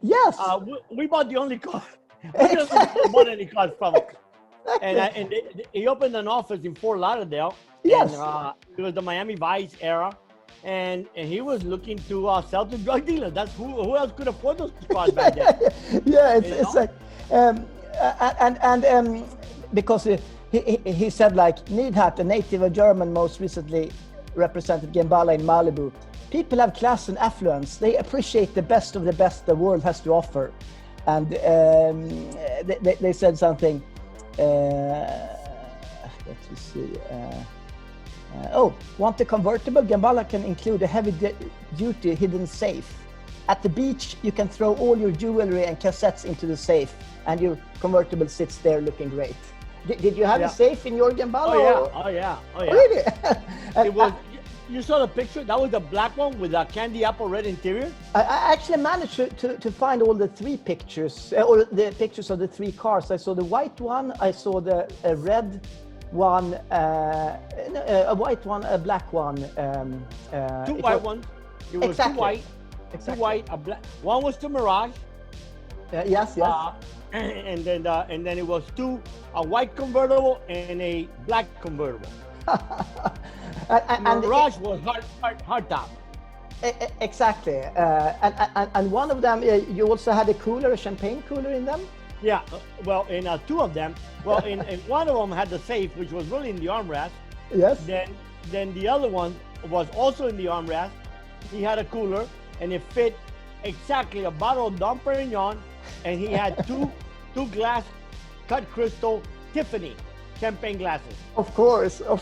Yes. We bought the only car. We didn't bought any cars from him. And he opened an office in Fort Lauderdale. Yes. And it was the Miami Vice era. And he was looking to sell to drug dealers. That's who else could afford those cars back then? Yeah, it's like, because he said like Neidhardt, a native of German, most recently represented Gemballa in Malibu. People have class and affluence. They appreciate the best of the best the world has to offer. And they said something. Let's see. Want a convertible? Gemballa can include a heavy-duty hidden safe. At the beach, you can throw all your jewelry and cassettes into the safe, and your convertible sits there looking great. Did you have a safe in your Gemballa? Oh yeah. Really? It was. You saw the picture? That was the black one with a candy apple red interior? I actually managed to find all the three pictures, or the pictures of the three cars. I saw the white one, I saw the red one, a white one, a black one. Two white ones. It was exactly. Two white. Exactly. Two white, a black. One was the Mirage. Yes. And then it was a white convertible and a black convertible. And the Mirage was hard top. Exactly. And one of them, you also had a champagne cooler in them? Yeah, well, in two of them. Well, in one of them had the safe, which was really in the armrest. Yes. Then the other one was also in the armrest. He had a cooler, and it fit exactly a bottle of Dom Perignon, and he had two glass cut crystal Tiffany champagne glasses. Of course. I mean,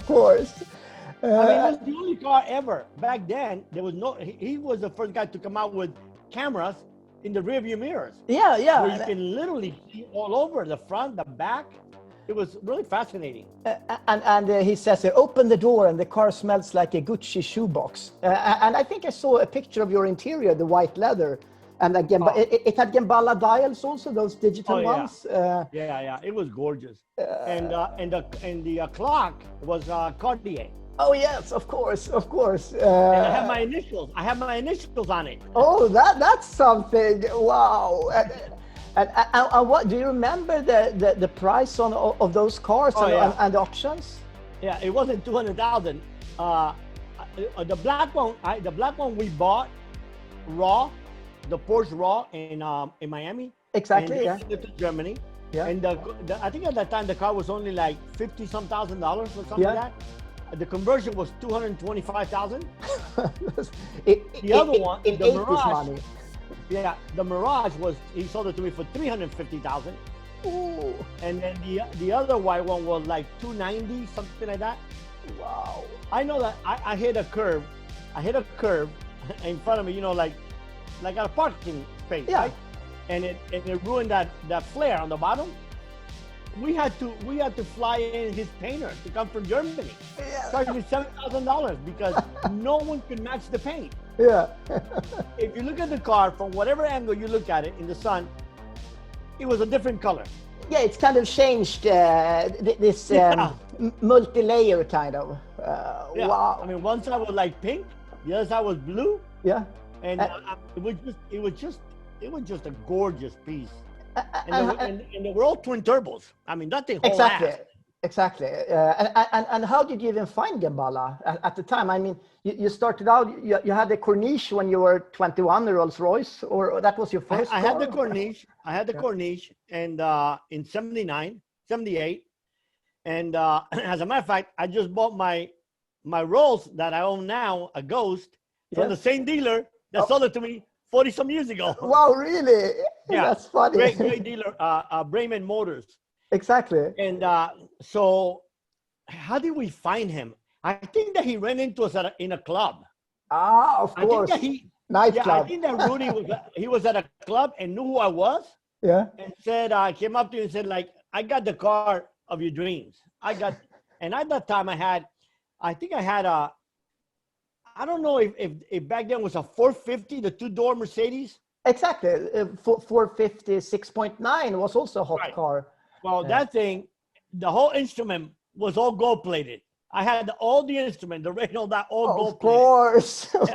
it was the only car ever. Back then, there was no. He was the first guy to come out with cameras in the rearview mirrors. Yeah. Where you can literally see all over the front, the back. It was really fascinating. And he says, open the door and the car smells like a Gucci shoebox. And I think I saw a picture of your interior, the white leather. And again, it had Gemballa dials also, those digital ones. Yeah. It was gorgeous. And the clock was Cartier. Oh yes, of course. And I have my initials. On it. Oh, that's something. Wow. And what do you remember the price of those cars and the options? Yeah, it wasn't 200,000. The black one we bought raw, the Porsche raw in Miami. Exactly. And to Germany. Yeah. And I think at that time the car was only like $50,000 or something like that. The conversion was $225,000. The other one, the Mirage. Money. Yeah, the Mirage he sold it to me for $350,000. Ooh. And then the other white one was like $290, something like that. Wow. I know that I hit a curve. In front of me, like at a parking space, right? And it ruined that flare on the bottom. We had to fly in his painter to come from Germany. Yeah. Charged me $7,000 because no one could match the paint. Yeah. If you look at the car from whatever angle you look at it in the sun, it was a different color. Yeah, it's kind of changed this multi-layer kind of. Yeah. Wow. I mean, one side was like pink, the other side was blue. Yeah. And it was just a gorgeous piece. And they were all twin turbos. I mean, that thing whole ass. Exactly. And how did you even find Gemballa at the time? I mean, you started out, you had the Corniche when you were 21, the Rolls-Royce, or that was your first I had the Corniche. Corniche, and in 79, 78. And as a matter of fact, I just bought my Rolls that I own now, a Ghost, from the same dealer that sold it to me 40 some years ago. Wow, really? Yeah, that's funny. Great dealer, Bremen Motors. Exactly. And so how did we find him? I think that he ran into us in a club. Of course. Nightclub. I think that Rudi was at a club and knew who I was. Yeah. And said, came up to you and said, like, I got the car of your dreams. And at that time I think I had I don't know if back then was a 450, the two-door Mercedes. Exactly. 450 6.9 was also a hot car. Well, that thing, the whole instrument was all gold plated. I had all the instrument, the radio, that all gold plated.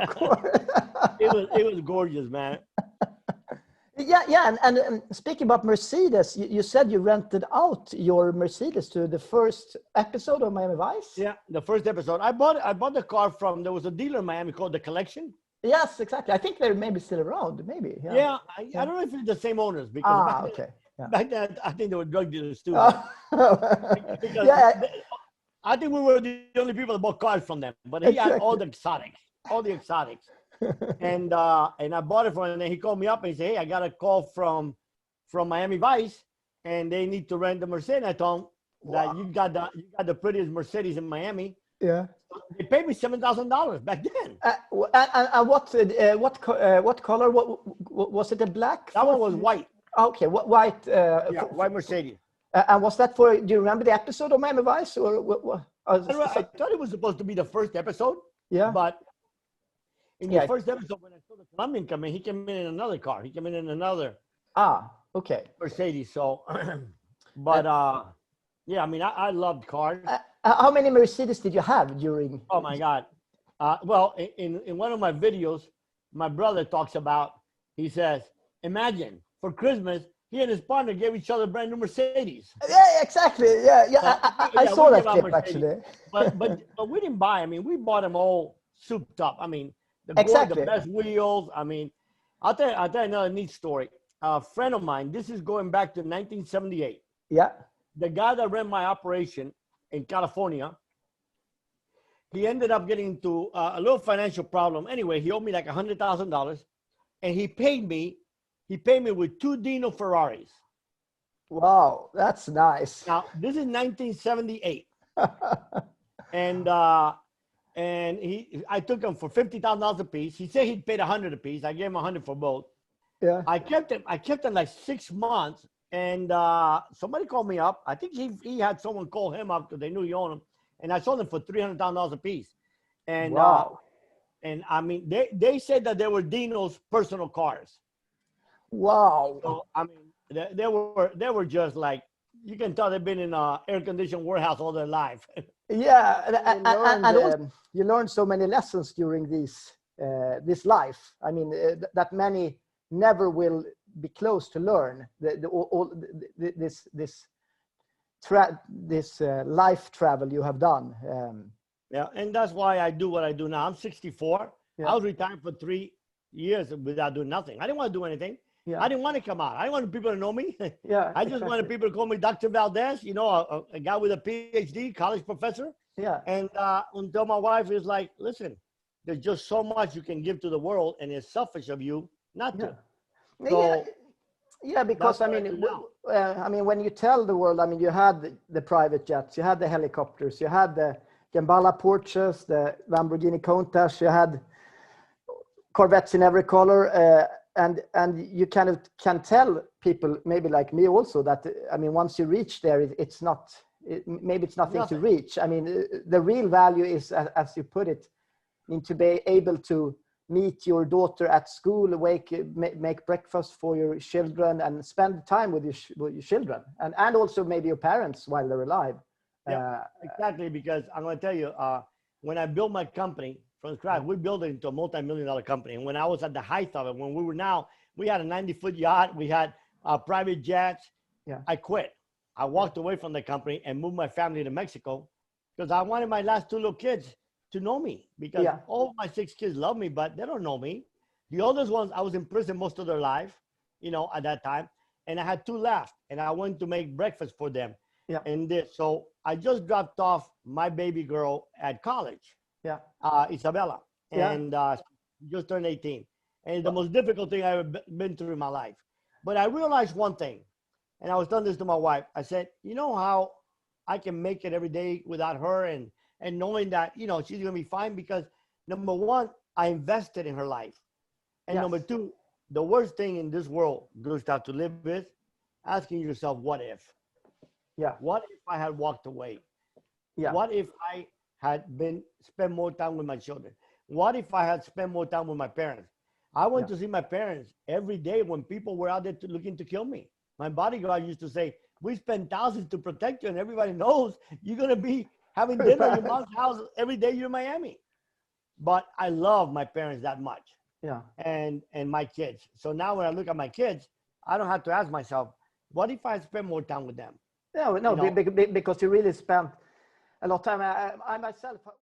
Of course. It was gorgeous, man. And speaking about Mercedes, you said you rented out your Mercedes to the first episode of Miami Vice. Yeah, the first episode. I bought the car from, there was a dealer in Miami called The Collection. Yes, exactly. I think they're maybe still around, maybe. Yeah, I don't know if it's the same owners, because back then I think they were drug dealers too. Because I think we were the only people that bought cars from them. But he had all the exotics. And I bought it from him, and then he called me up and he said, hey, I got a call from Miami Vice, and they need to rent the Mercedes. I told him that you got the prettiest Mercedes in Miami. Yeah. They paid me $7,000 back then. And what color? What was it? A black? That one was white. Okay, white. White Mercedes. And was that for? Do you remember the episode of Miami Vice, or what? I thought it was supposed to be the first episode. Yeah. But in the first episode, when I saw the Colombian come in, he came in another car. He came in another. Okay. Mercedes. So, but yeah, I mean, I loved cars. How many Mercedes did you have during? Oh my God. Well, in one of my videos, my brother talks about. He says, imagine for Christmas, he and his partner gave each other brand new Mercedes. Yeah, exactly. Yeah. I saw that clip actually. but we didn't buy. I mean, we bought them all souped up. I mean, the best wheels. I mean, I'll tell you another neat story. A friend of mine. This is going back to 1978. Yeah. The guy that ran my operation in California, he ended up getting into a little financial problem. Anyway, he owed me like $100,000, and he paid me with 2 Dino Ferraris. Wow, that's nice. Now, this is 1978. and I took them for $50,000 a piece. He said he'd paid $100 a piece. I gave him $100 for both. Yeah. I kept them like 6 months, and somebody called me up. I think he had someone call him up because they knew he owned them, and I sold them for $300,000 a piece. And wow. And I mean, they said that they were Dino's personal cars. Wow. So I mean, they were just like, you can tell they've been in an air-conditioned warehouse all their life. Yeah, and you learn so many lessons during this life. I mean, that many never will be close to learn. This life travel you have done. Yeah, and that's why I do what I do now. I'm 64. Yeah. I was retired for 3 years without doing nothing. I didn't want to do anything. Yeah. I didn't want to come out. I didn't want people to know me. Yeah, I just wanted people to call me Dr. Valdes, you know, a guy with a PhD, college professor. Yeah. And until my wife is like, listen, there's just so much you can give to the world, and it's selfish of you not to. So, yeah, because I mean, when you tell the world, I mean, you had the private jets, you had the helicopters, you had the Gemballa Porsches, the Lamborghini Countach, you had Corvettes in every color, and you kind of can tell people, maybe like me also, that I mean, once you reach there, maybe it's nothing to reach. I mean, the real value is, as you put it, to be able to meet your daughter at school, make breakfast for your children, and spend time with your children, and also maybe your parents while they're alive. Yeah, exactly. Because I'm going to tell you, when I built my company from scratch, we built it into a multi-million-dollar company. And when I was at the height of it, when we had a 90-foot yacht, we had private jets. Yeah. I quit. I walked away from the company and moved my family to Mexico because I wanted my last 2 little kids to know me, because all my 6 kids love me, but they don't know me. The oldest ones, I was in prison most of their life, you know, at that time. And I had 2 left, and I went to make breakfast for them. Yeah. And so I just dropped off my baby girl at college. Yeah. Isabella. And just turned 18. And it's the most difficult thing I've ever been through in my life. But I realized one thing, and I was telling this to my wife. I said, you know how I can make it every day without her, and knowing that, you know, she's going to be fine, because number one, I invested in her life. And number 2, the worst thing in this world, Gustav, to live with, asking yourself, what if? Yeah. What if I had walked away? Yeah. What if I had spent more time with my children? What if I had spent more time with my parents? I went to see my parents every day when people were out there looking to kill me. My bodyguard used to say, we spend thousands to protect you, and everybody knows you're going to be having dinner at your mom's house every day you're in Miami. But I love my parents that much. and my kids. So now when I look at my kids, I don't have to ask myself, what if I spend more time with them? No, because you really spent a lot of time. I myself